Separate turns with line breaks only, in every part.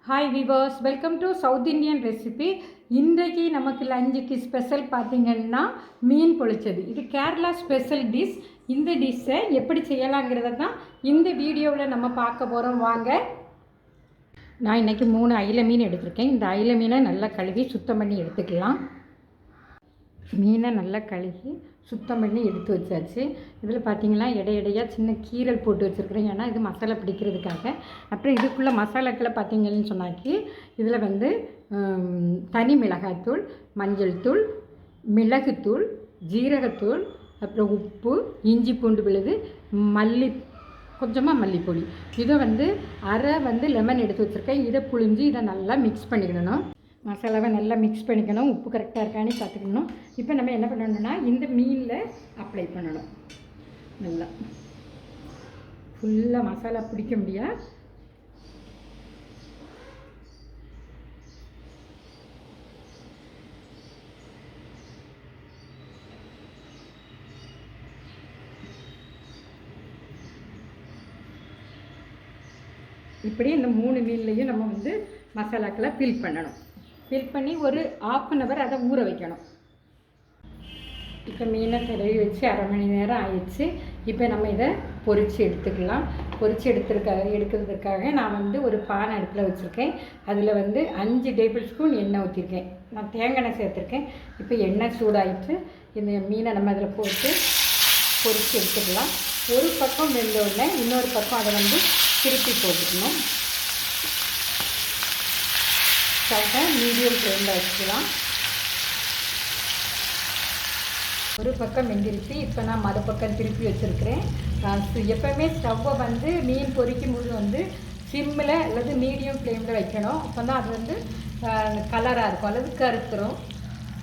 Hi viewers, welcome to south Indian recipe. இன்றைக்கு நமக்கு லஞ்சுக்கு ஸ்பெஷல் பார்த்திங்கன்னா மீன் பொழிச்சது. இது கேரளா ஸ்பெஷல் டிஷ். இந்த டிஷ்ஷை எப்படி செய்யலாங்கிறத தான் இந்த வீடியோவில் நம்ம பார்க்க போகிறோம். வாங்க. நான் இன்றைக்கி 3 அயிலை மீன் எடுத்திருக்கேன். இந்த அயிலை மீனை நல்லா கழுவி சுத்தம் பண்ணி எடுத்துக்கலாம். மீனை நல்லா கழுவி சுத்தம் பண்ணி எடுத்து வச்சாச்சு. இதில் பார்த்திங்கன்னா இடையிடையாக சின்ன கீரல் போட்டு வச்சுருக்குறேன், ஏன்னா இது மசாலா பிடிக்கிறதுக்காக. அப்புறம் இதுக்குள்ளே மசாலாக்களை பார்த்திங்கன்னு சொன்னாக்கி இதில் வந்து தனி மிளகாய்த்தூள், மஞ்சள் தூள், மிளகுத்தூள், ஜீரகத்தூள், அப்புறம் உப்பு, இஞ்சி பூண்டு விழுது, கொஞ்சமாக மல்லிப்பொடி. இதை வந்து அரை லெமன் எடுத்து வச்சுருக்கேன். இதை புழிஞ்சு இதை நல்லா மிக்ஸ் பண்ணிக்கணும். மசாலாவை நல்லா மிக்ஸ் பண்ணிக்கணும். உப்பு கரெக்டாக இருக்கான்னு பார்த்துக்கணும். இப்போ நம்ம என்ன பண்ணணும்னா இந்த மீனில் அப்ளை பண்ணணும். நல்லா ஃபுல்லாக மசாலா பிடிக்க முடியாது. இப்படி இந்த 3 மீன்லையும் நம்ம வந்து மசாலாக்களை ஃபில் பண்ணணும். ஃபில் பண்ணி ஒரு 1/2 hour அதை ஊற வைக்கணும். இப்போ மீனை தடவி வச்சு அரை மணி நேரம் ஆயிடுச்சு. இப்போ நம்ம இதை பொரித்து எடுத்துக்கலாம். பொரித்து எடுக்கிறதுக்காக நான் வந்து ஒரு பானை அடுப்பில் வச்சுருக்கேன். அதில் வந்து 5 டேபிள் ஸ்பூன் எண்ணெய் ஊற்றிருக்கேன். நான் தேங்காய் எண்ணெய் சேர்த்துருக்கேன். இப்போ எண்ணெய் சூடாகிட்டு இந்த மீனை நம்ம அதில் போட்டு பொரித்து எடுத்துக்கலாம். ஒரு பக்கம் வெந்தோடனே இன்னொரு பக்கம் அதை வந்து திருப்பி போட்டுக்கணும். ஸ்டவ்வை மீடியம் ஃப்ளேமில் வச்சுக்கலாம். ஒரு பக்கம் வெந்திருச்சு. இப்போ நான் மறுபக்கம் திருப்பி வச்சுருக்கிறேன். எப்போவுமே ஸ்டவ்வை வந்து மீன் பொரிக்கும் போது வந்து சிம்மில் அல்லது மீடியம் ஃப்ளேமில் வைக்கணும். அப்போ தான் அது வந்து கலராக இருக்கும், அல்லது கருத்துரும்.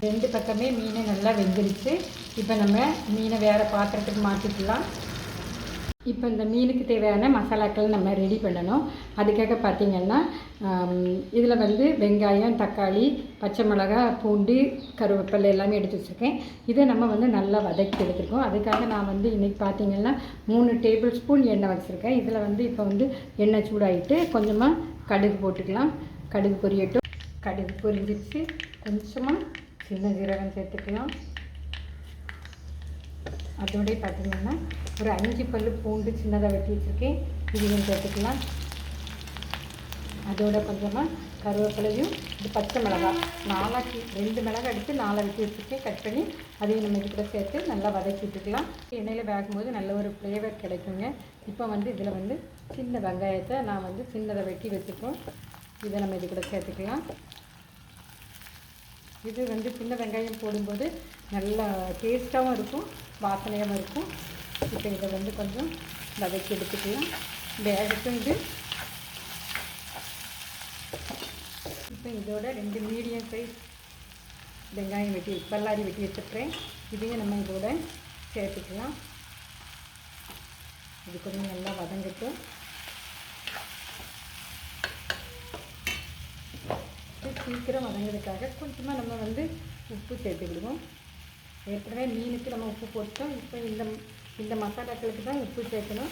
2 பக்கமே மீனை நல்லா வெந்துருச்சு. இப்போ நம்ம மீனை வேறு பாத்திரத்துக்கு மாற்றிக்கலாம். இப்போ இந்த மீனுக்கு தேவையான மசாலாக்கள் நம்ம ரெடி பண்ணணும். அதுக்காக பார்த்திங்கன்னா இதில் வந்து வெங்காயம், தக்காளி, பச்சை மிளகாய், பூண்டு, கருவேப்பிலை எல்லாமே எடுத்து வச்சுருக்கேன். இதை நம்ம வந்து நல்லா வதக்கி எடுத்துருக்கோம். அதுக்காக நான் வந்து இன்றைக்கி பார்த்திங்கன்னா 3 டேபிள் ஸ்பூன் எண்ணெய் வச்சுருக்கேன். இதில் வந்து இப்போ வந்து எண்ணெய் சூடாகிட்டு கொஞ்சமாக கடுகு போட்டுக்கலாம். கடுகு பொரியட்டும். கடுகு பொரிஞ்சிச்சு. கொஞ்சமாக சின்ன ஜீரகம் சேர்த்துக்கலாம். அதோடய பார்த்திங்கன்னா ஒரு 5 பல் பூண்டு சின்னதாக வெட்டி வச்சுருக்கேன். இதையும் சேர்த்துக்கலாம். அதோட கொஞ்சமாக கருவேப்பிலையும், இது பச்சை மிளகாய் 2 மிளகாய் எடுத்து 4 வெட்டி வச்சுருக்கேன், கட் பண்ணி அதையும் நம்ம இது கூட சேர்த்து நல்லா வதக்கி விட்டுக்கலாம். எண்ணெயில் வேகும்போது நல்ல ஒரு ஃப்ளேவர் கிடைக்குங்க. இப்போ வந்து இதில் வந்து சின்ன வெங்காயத்தை நான் வந்து சின்னதை வெட்டி வச்சுருக்கோம். இதை நம்ம இது கூட சேர்த்துக்கலாம். இது வந்து சின்ன வெங்காயம் போடும்போது நல்லா டேஸ்ட்டாகவும் இருக்கும், வாசனையாகவும் இருக்கும். இப்போ இதை வந்து கொஞ்சம் வதக்கி எடுத்துக்கலாம். வேகட்டும் இது. இப்போ இதோட 2 மீடியம் சைஸ் வெங்காயம் பல்லாரி வெட்டி வச்சுருக்கிறேன். இதையும் நம்ம இதோட சேர்த்துக்கலாம். இது கொஞ்சம் நல்லா வதங்கட்டும். சீக்கிரம் வதங்கிறதுக்காக கொஞ்சமாக நம்ம வந்து உப்பு சேர்த்துக்கிடுவோம். ஏற்கனவே மீனுக்கு நம்ம உப்பு போட்டோம். இப்போ இந்த மசாலாக்களுக்கு தான் உப்பு சேர்க்கணும்.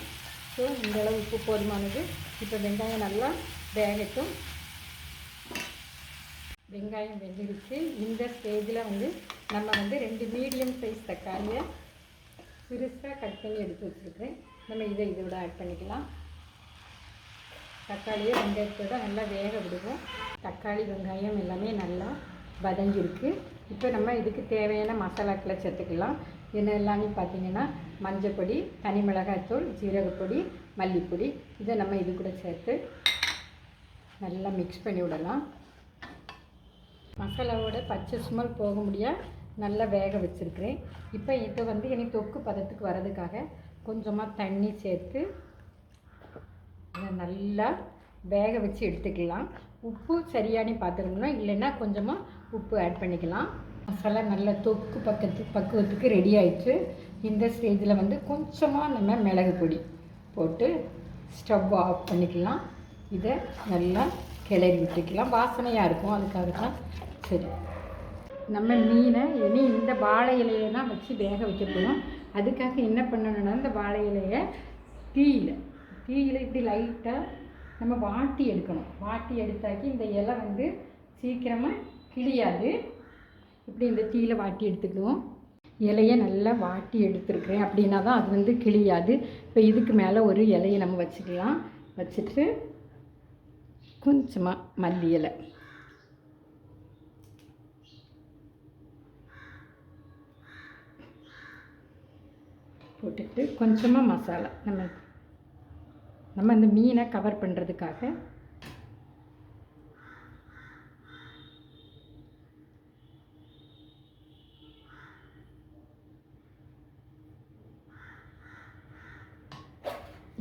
ஸோ இந்த அளவு உப்பு போதுமானது. இப்போ வெங்காயம் நல்லா வேகட்டும். வெங்காயம் வெந்துடுச்சு. இந்த ஸ்டேஜில் வந்து நம்ம வந்து 2 மீடியம் சைஸ் தக்காளியை சிறுசாக கட் பண்ணி எடுத்து வச்சுருக்கிறேன். நம்ம இதோட ஆட் பண்ணிக்கலாம். தக்காளியை வெங்காயத்தோடு நல்லா வேக விடுவோம். தக்காளி வெங்காயம் எல்லாமே நல்லா வதங்கியிருக்கு. இப்போ நம்ம இதுக்கு தேவையான மசாலாக்களை சேர்த்துக்கலாம். என்னெல்லாம்னு பார்த்திங்கன்னா மஞ்சப்பொடி, தனி மிளகாய்த்தூள், ஜீரகப்பொடி, மல்லிப்பொடி. இதை நம்ம இது கூட சேர்த்து நல்லா மிக்ஸ் பண்ணி விடலாம். மசாலாவோட பச்சை ஸ்மெல் போக முடியாது நல்லா வேக வச்சுருக்கிறேன். இப்போ இதை வந்து இனி தொக்கு பதத்துக்கு வர்றதுக்காக கொஞ்சமாக தண்ணி சேர்த்து இதை நல்லா வேக வச்சு எடுத்துக்கலாம். உப்பு சரியானு பார்த்துக்கணும்னா, இல்லைன்னா கொஞ்சமாக உப்பு ஆட் பண்ணிக்கலாம். மசாலா நல்லா தொக்கு பக்குவத்துக்கு ரெடி ஆயிடுச்சு. இந்த ஸ்டேஜில் வந்து கொஞ்சமாக நம்ம மிளகு பொடி போட்டு ஸ்டவ் ஆஃப் பண்ணிக்கலாம். இதை நல்லா கிளறி விட்டுக்கலாம். வாசனையாக இருக்கும், அதுக்காக தான். சரி, நம்ம மீனை இனி இந்த வாழை இலையை தான் வச்சு வேக வைக்க போகிறோம். அதுக்காக என்ன பண்ணணும்னா இந்த வாழை இலையை தீயில் இப்படி லைட்டாக நம்ம வாட்டி எடுக்கணும். வாட்டி எடுத்தாக்கி இந்த இலை வந்து சீக்கிரமாக கிழியாது. இப்படி இந்த தீயில் வாட்டி எடுத்துக்குவோம். இலையை நல்லா வாட்டி எடுத்துருக்குறேன், அப்படின்னா தான் அது வந்து கிழியாது. இப்போ இதுக்கு மேலே ஒரு இலையை நம்ம வச்சுக்கலாம். வச்சுட்டு கொஞ்சமாக மல்லி இலை, போட்டுட்டு கொஞ்சமாக மசாலா, நம்ம இந்த மீனை கவர் பண்ணுறதுக்காக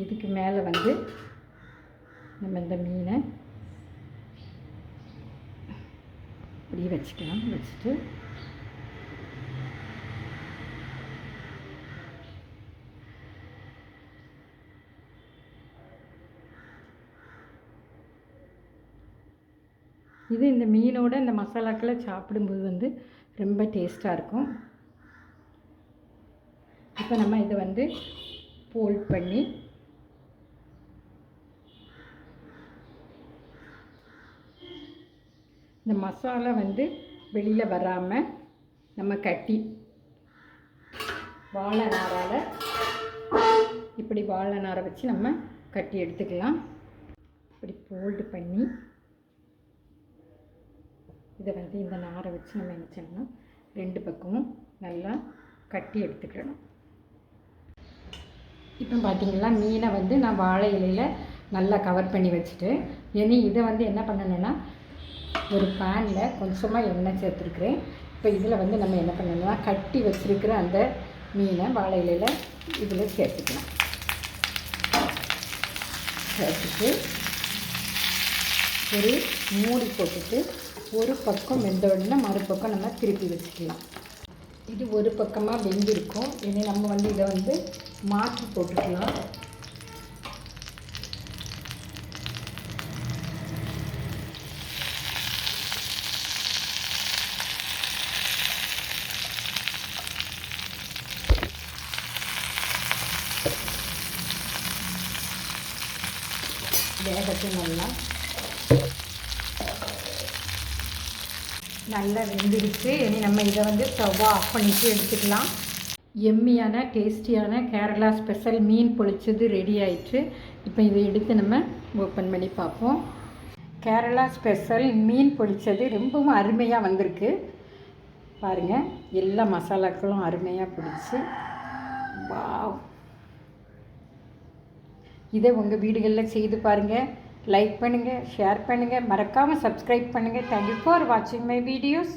இதுக்கு மேலே வந்து நம்ம இந்த மீனை இப்படி வச்சுக்கலாம். வச்சுட்டு இது இந்த மீனோட இந்த மசாலாக்களை சாப்பிடும்போது வந்து ரொம்ப டேஸ்ட்டாக இருக்கும். இப்போ நம்ம இதை வந்து ஃபோல்ட் பண்ணி இந்த மசாலா வந்து வெளியில் வராமல் நம்ம கட்டி வாழை நாரால் இப்படி வாழை நாரை வச்சு நம்ம கட்டி எடுத்துக்கலாம். இப்படி ஃபோல்டு பண்ணி இதை வந்து இந்த நாரை வச்சு நம்ம என்ன செய்யணும், 2 பக்கமும் நல்லா கட்டி எடுத்துக்கணும். இப்போ பார்த்திங்கன்னா மீனை வந்து நான் வாழை இலையில் நல்லா கவர் பண்ணி வச்சுட்டு, இனி இதை வந்து என்ன பண்ணணுன்னா ஒரு பேனில் கொஞ்சமாக எண்ணெய் சேர்த்துருக்குறேன். இப்போ இதில் வந்து நம்ம என்ன பண்ணணும்னா கட்டி வச்சுருக்கிற அந்த மீனை வாழை இலையில் இதில் சேர்த்துக்கலாம். சேர்த்துட்டு ஒரு மூடி போட்டுட்டு ஒரு பக்கம் வெந்த உடனே மறுபக்கம் நம்ம திருப்பி வச்சுக்கலாம். இது ஒரு பக்கமாக வெந்திருக்கும். இனி நம்ம வந்து இதை வந்து மாற்றி போட்டுக்கலாம். வேகட்டும். நல்லா வெந்திருச்சு. இனி நம்ம இதை வந்து ஸ்டவ்வை ஆஃப் பண்ணிட்டு எடுத்துக்கலாம். எம்மியான டேஸ்டியான கேரளா ஸ்பெஷல் மீன் பொரிச்சது ரெடி ஆயிடுச்சு. இப்போ இதை எடுத்து நம்ம ஓப்பன் பண்ணி பார்ப்போம். கேரளா ஸ்பெஷல் மீன் பொரிச்சது ரொம்பவும் அருமையாக வந்திருக்கு. பாருங்கள், எல்லா மசாலாக்களும் அருமையாக பிடிச்சி. வாவ்! இதை உங்கள் வீடுகளில் செய்து பாருங்கள். லைக் பண்ணுங்கள், ஷேர் பண்ணுங்கள், மறக்காமல் சப்ஸ்கிரைப் பண்ணுங்கள். தேங்க்யூ ஃபார் வாட்சிங் மை வீடியோஸ்.